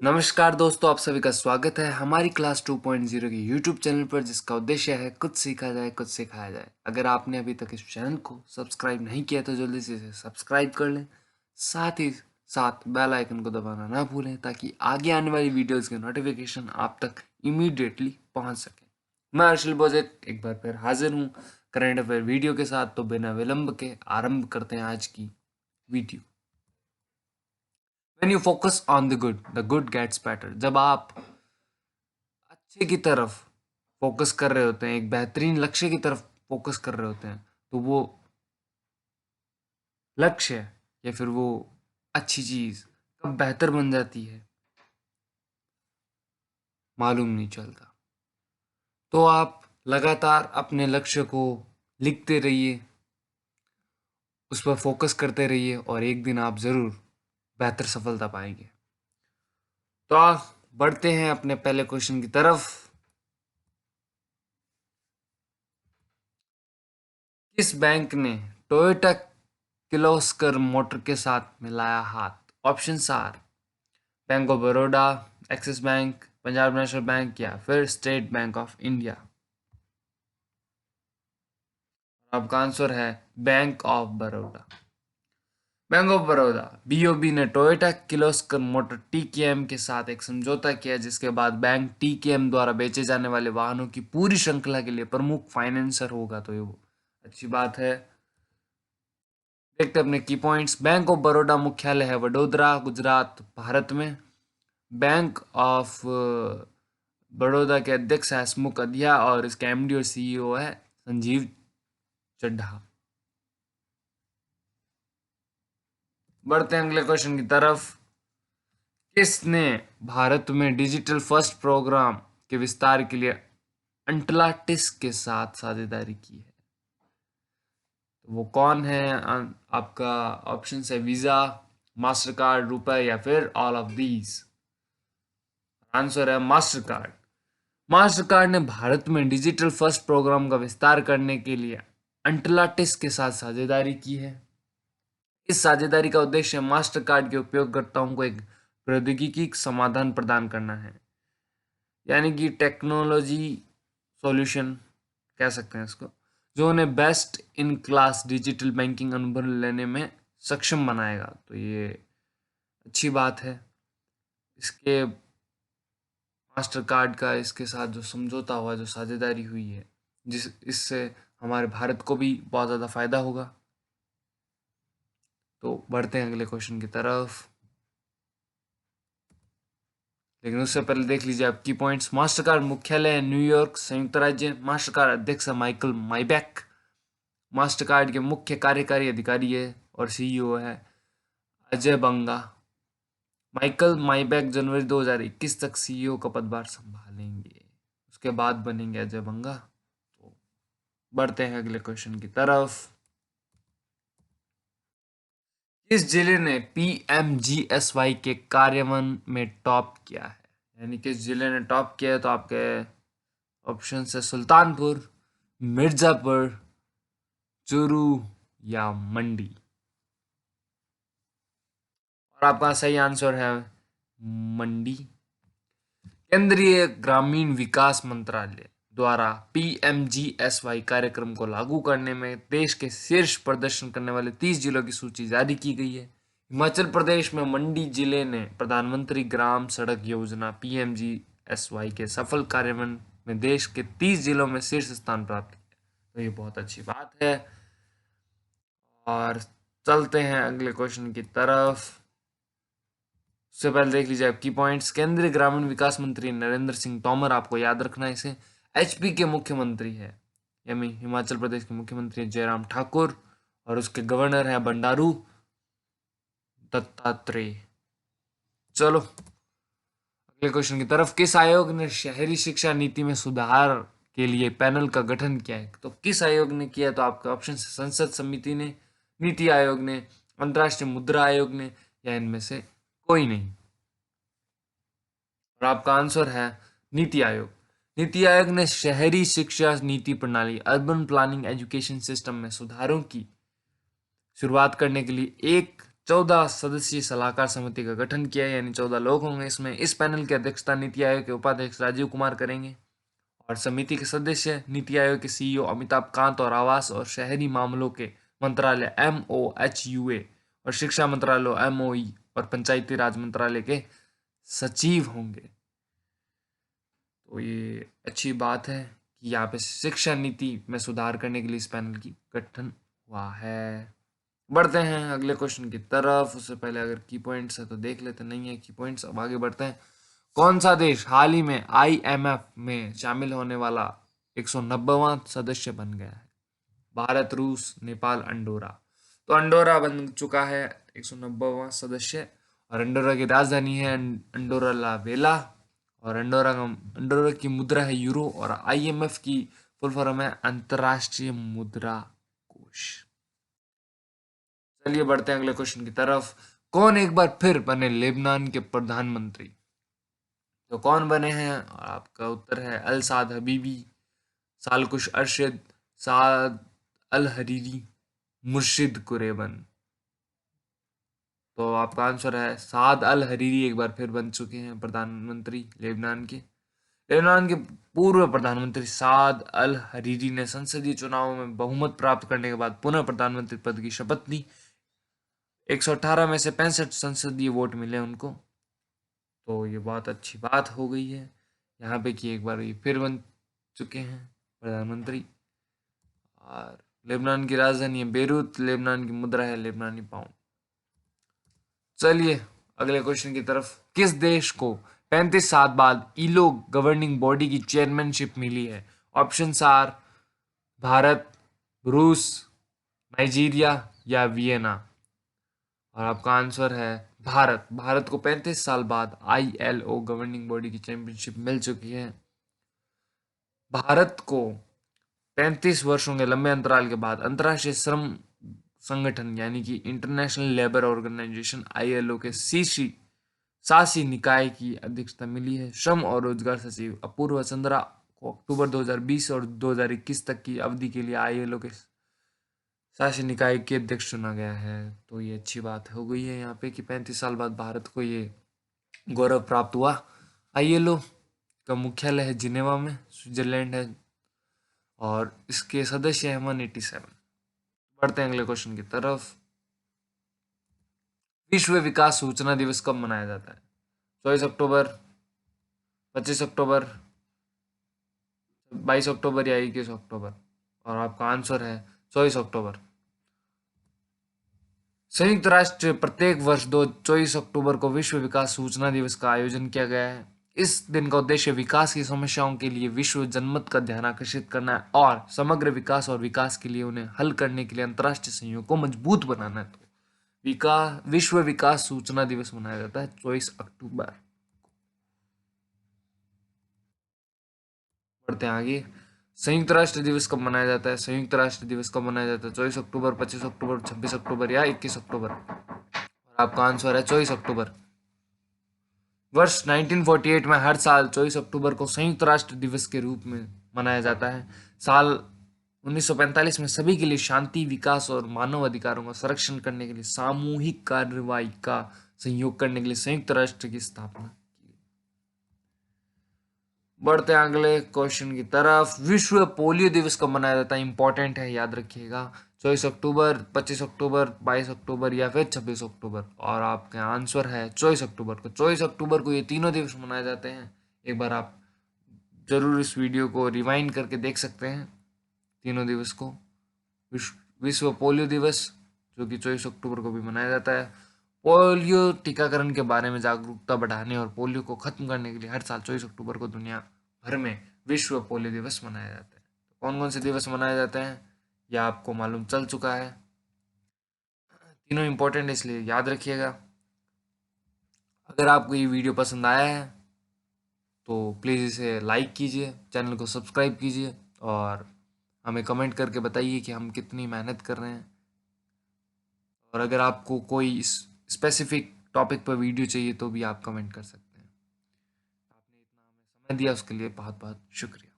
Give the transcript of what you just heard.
नमस्कार दोस्तों, आप सभी का स्वागत है हमारी क्लास 2.0 के YouTube चैनल पर, जिसका उद्देश्य है कुछ सीखा जाए कुछ सिखाया जाए। अगर आपने अभी तक इस चैनल को सब्सक्राइब नहीं किया तो जल्दी से इसे सब्सक्राइब कर लें, साथ ही साथ बेल आइकन को दबाना ना भूलें ताकि आगे आने वाली वीडियोस के नोटिफिकेशन आप तक इमीडिएटली पहुंच सके। मैं अर्शिल बोजेट एक बार फिर हाजिर हूँ करंट अफेयर वीडियो के साथ। तो बिना विलंब के आरंभ करते हैं आज की video. When you focus on the good gets better। जब आप अच्छे की तरफ फोकस कर रहे होते हैं, एक बेहतरीन लक्ष्य की तरफ फोकस कर रहे होते हैं, तो वो लक्ष्य या फिर वो अच्छी चीज कब बेहतर बन जाती है मालूम नहीं चलता। तो आप लगातार अपने लक्ष्य को लिखते रहिए, उस पर फोकस करते रहिए और एक दिन आप जरूर बेहतर सफलता पाएंगे। तो आप बढ़ते हैं अपने पहले क्वेश्चन की तरफ। किस बैंक ने टोयोटा किर्लोस्कर मोटर के साथ मिलाया हाथ? Options are Bank of Baroda, Axis Bank, Punjab National Bank या फिर स्टेट बैंक ऑफ इंडिया। आपका आंसर है Bank of Baroda. Bank of Baroda BOB ने टोयोटा किर्लोस्कर मोटर टीकेएम के साथ एक समझौता किया, जिसके बाद बैंक टीकेएम द्वारा बेचे जाने वाले वाहनों की पूरी श्रृंखला के लिए प्रमुख फाइनेंसर होगा। तो ये अच्छी बात है। देखते हैं अपने की पॉइंट्स। बैंक ऑफ बड़ौदा मुख्यालय है वडोदरा, गुजरात, भारत में। बैंक ऑफ बड़ौदा के अध्यक्ष है हसमुख अधिया और इसके एमडी और सीईओ है संजीव चड्ढा। बढ़ते हैं अगले क्वेश्चन की तरफ। किसने भारत में डिजिटल फर्स्ट प्रोग्राम के विस्तार के लिए अंटलाटिस के साथ साझेदारी की है? तो वो कौन है? आपका ऑप्शन है वीजा, मास्टर कार्ड, रुपए या फिर ऑल ऑफ दीज। आंसर है मास्टर कार्ड। मास्टर कार्ड ने भारत में डिजिटल फर्स्ट प्रोग्राम का विस्तार करने के लिए अंटलाटिस के साथ साझेदारी की है। इस साझेदारी का उद्देश्य मास्टर कार्ड के उपयोगकर्ताओं को एक प्रौद्योगिकी समाधान प्रदान करना है, यानी कि टेक्नोलॉजी सॉल्यूशन कह सकते हैं इसको, जो उन्हें best in class digital banking अनुभव लेने में सक्षम बनाएगा। तो ये अच्छी बात है। इसके मास्टर कार्ड का इसके साथ जो समझौता हुआ, जो साझेदारी हुई है, जिस इससे हमारे भारत को भी बहुत ज़्यादा फायदा होगा। तो बढ़ते हैं अगले क्वेश्चन की तरफ, लेकिन उससे पहले देख लीजिए आप की पॉइंट्स। मास्टर कार्ड मुख्यालय है न्यूयॉर्क, संयुक्त राज्य। मास्टर कार्ड अध्यक्ष है माइकल माइबैक। मास्टर कार्ड के मुख्य कार्यकारी अधिकारी है और सीईओ है अजय बंगा। माइकल माइबैक जनवरी 2021 तक सीईओ का पदभार संभालेंगे, उसके बाद बनेंगे अजय बंगा। तो बढ़ते हैं अगले क्वेश्चन की तरफ। किस जिले ने पीएमजीएसवाई के कार्यान्वयन में टॉप किया है? यानी किस जिले ने टॉप किया है? तो आपके ऑप्शन है सुल्तानपुर, मिर्जापुर, चूरू या मंडी। और आपका सही आंसर है मंडी। केंद्रीय ग्रामीण विकास मंत्रालय द्वारा पीएमजीएसवाई कार्यक्रम को लागू करने में देश के शीर्ष प्रदर्शन करने वाले 30 जिलों की सूची जारी की गई है। हिमाचल प्रदेश में मंडी जिले ने प्रधानमंत्री ग्राम सड़क योजना पीएमजीएसवाई के सफल कार्यान्वयन में देश के 30 जिलों में शीर्ष स्थान प्राप्त किया। तो ये बहुत अच्छी बात है। और चलते हैं अगले क्वेश्चन की तरफ। उससे पहले देख लीजिए आपकी पॉइंट्स। केंद्रीय ग्रामीण विकास मंत्री नरेंद्र सिंह तोमर, आपको याद रखना है इसे, एचपी के मुख्यमंत्री है, यानी हिमाचल प्रदेश के मुख्यमंत्री जयराम ठाकुर, और उसके गवर्नर है बंडारू दत्तात्रेय। चलो अगले क्वेश्चन की तरफ। किस आयोग ने शहरी शिक्षा नीति में सुधार के लिए पैनल का गठन किया है? तो किस आयोग ने किया? तो आपका ऑप्शन है संसद समिति ने, नीति आयोग ने, अंतर्राष्ट्रीय मुद्रा आयोग ने, या इनमें से कोई नहीं। और आपका आंसर है नीति आयोग। नीति आयोग ने शहरी शिक्षा नीति प्रणाली अर्बन प्लानिंग एजुकेशन सिस्टम में सुधारों की शुरुआत करने के लिए एक 14 सदस्यीय सलाहकार समिति का गठन किया है, यानी 14 लोग होंगे इसमें। इस पैनल की अध्यक्षता नीति आयोग के उपाध्यक्ष राजीव कुमार करेंगे और समिति के सदस्य नीति आयोग के सीईओ अमिताभ कांत और आवास और शहरी मामलों के मंत्रालय MOHUA और शिक्षा मंत्रालय MOE और पंचायती राज मंत्रालय के सचिव होंगे। तो ये अच्छी बात है कि यहाँ पे शिक्षा नीति में सुधार करने के लिए इस पैनल की गठन हुआ है। बढ़ते हैं अगले क्वेश्चन की तरफ। उससे पहले अगर की पॉइंट्स है तो देख लेते, नहीं है की पॉइंट्स, अब आगे बढ़ते हैं। कौन सा देश हाल ही में IMF में शामिल होने वाला 190वां सदस्य बन गया है? भारत, रूस, नेपाल, अंडोरा। तो अंडोरा बन चुका है 190वां सदस्य और अंडोरा की राजधानी है अंडोरा ला वेला और अंडोरा की मुद्रा है यूरो और IMF की फुल फॉर्म है अंतर्राष्ट्रीय मुद्रा कोष। चलिए बढ़ते हैं अगले क्वेश्चन की तरफ। कौन एक बार फिर बने लेबनान के प्रधानमंत्री? तो कौन बने हैं? आपका उत्तर है अल साद हबीबी, सालकुश अरशद, साद अल हरीरी, मुर्शिद कुरेबन। तो आपका आंसर है साद अल हरीरी एक बार फिर बन चुके हैं प्रधानमंत्री लेबनान के। लेबनान के पूर्व प्रधानमंत्री साद अल हरीरी ने संसदीय चुनावों में बहुमत प्राप्त करने के बाद पुनः प्रधानमंत्री पद की शपथ ली। 118 में से 65 संसदीय वोट मिले उनको। तो ये बहुत अच्छी बात हो गई है यहाँ पे कि एक बार ये फिर बन चुके हैं प्रधानमंत्री। और लेबनान की राजधानी है बेरूत, लेबनान की मुद्रा है लेबनानी पाउंड। चलिए अगले क्वेश्चन की तरफ। किस देश को 35 साल बाद ILO गवर्निंग बॉडी की चेयरमैनशिप मिली है? ऑप्शन आर भारत, रूस, नाइजीरिया या वियना। और आपका आंसर है भारत। भारत को 35 साल बाद ILO गवर्निंग बॉडी की चैंपियनशिप मिल चुकी है। भारत को 35 वर्षों के लंबे अंतराल के बाद अंतर्राष्ट्रीय श्रम संगठन यानी कि इंटरनेशनल लेबर ऑर्गेनाइजेशन ILO के शासी निकाय की अध्यक्षता मिली है। श्रम और रोजगार सचिव अपूर्व चंद्रा को अक्टूबर 2020 और 2021 तक की अवधि के लिए ILO के शासी निकाय के अध्यक्ष चुना गया है। तो ये अच्छी बात हो गई है यहाँ पे कि 35 साल बाद भारत को ये गौरव प्राप्त हुआ। ILO का मुख्यालय है जिनेवा में, स्विट्जरलैंड है और इसके सदस्य हैं 187। बढ़ते हैं अगले क्वेश्चन की तरफ। विश्व विकास सूचना दिवस कब मनाया जाता है? 24 अक्टूबर, 25 अक्टूबर, 22 अक्टूबर या 21 अक्टूबर। और आपका आंसर है 24 अक्टूबर। संयुक्त राष्ट्र प्रत्येक वर्ष 24 अक्टूबर को विश्व विकास सूचना दिवस का आयोजन किया गया है। इस दिन का उद्देश्य विकास की समस्याओं के लिए विश्व जनमत का ध्यान आकर्षित करना है और समग्र विकास और विकास के लिए उन्हें हल करने के लिए अंतर्राष्ट्रीय सहयोग को मजबूत बनाना है। तो विश्व विकास सूचना दिवस मनाया जाता है 24 अक्टूबर। बढ़ते हैं आगे। संयुक्त राष्ट्र दिवस कब मनाया जाता है? संयुक्त राष्ट्र दिवस कब मनाया जाता है? 24 अक्टूबर, 25 अक्टूबर, 26 अक्टूबर या 21 अक्टूबर। और आपका आंसर है 24 अक्टूबर। वर्ष 1948 में हर साल 24 अक्टूबर को संयुक्त राष्ट्र दिवस के रूप में मनाया जाता है। साल 1945 में सभी के लिए शांति, विकास और मानव अधिकारों का संरक्षण करने के लिए सामूहिक कार्रवाई का सहयोग करने के लिए संयुक्त राष्ट्र की स्थापना की। बढ़ते हैं अगले क्वेश्चन की तरफ। विश्व पोलियो दिवस कब मनाया जाता है? इंपॉर्टेंट है, याद रखिएगा। 24 अक्टूबर, 25 अक्टूबर, 22 अक्टूबर या फिर 26 अक्टूबर। और आपका आंसर है 24 अक्टूबर को। 24 अक्टूबर को ये तीनों दिवस मनाए जाते हैं। एक बार आप जरूर इस वीडियो को रिवाइंड करके देख सकते हैं तीनों दिवस को। विश्व पोलियो दिवस जो कि 24 अक्टूबर को भी मनाया जाता है। पोलियो टीकाकरण के बारे में जागरूकता बढ़ाने और पोलियो को खत्म करने के लिए हर साल 24 अक्टूबर को दुनिया भर में विश्व पोलियो दिवस मनाया जाता है। तो कौन कौन से दिवस मनाए जाते हैं यह आपको मालूम चल चुका है। तीनों इंपॉर्टेंट है इसलिए याद रखिएगा। अगर आपको ये वीडियो पसंद आया है तो प्लीज़ इसे लाइक कीजिए, चैनल को सब्सक्राइब कीजिए और हमें कमेंट करके बताइए कि हम कितनी मेहनत कर रहे हैं। और अगर आपको कोई स्पेसिफिक टॉपिक पर वीडियो चाहिए तो भी आप कमेंट कर सकते हैं। आपने इतना हमें समय दिया उसके लिए बहुत बहुत शुक्रिया।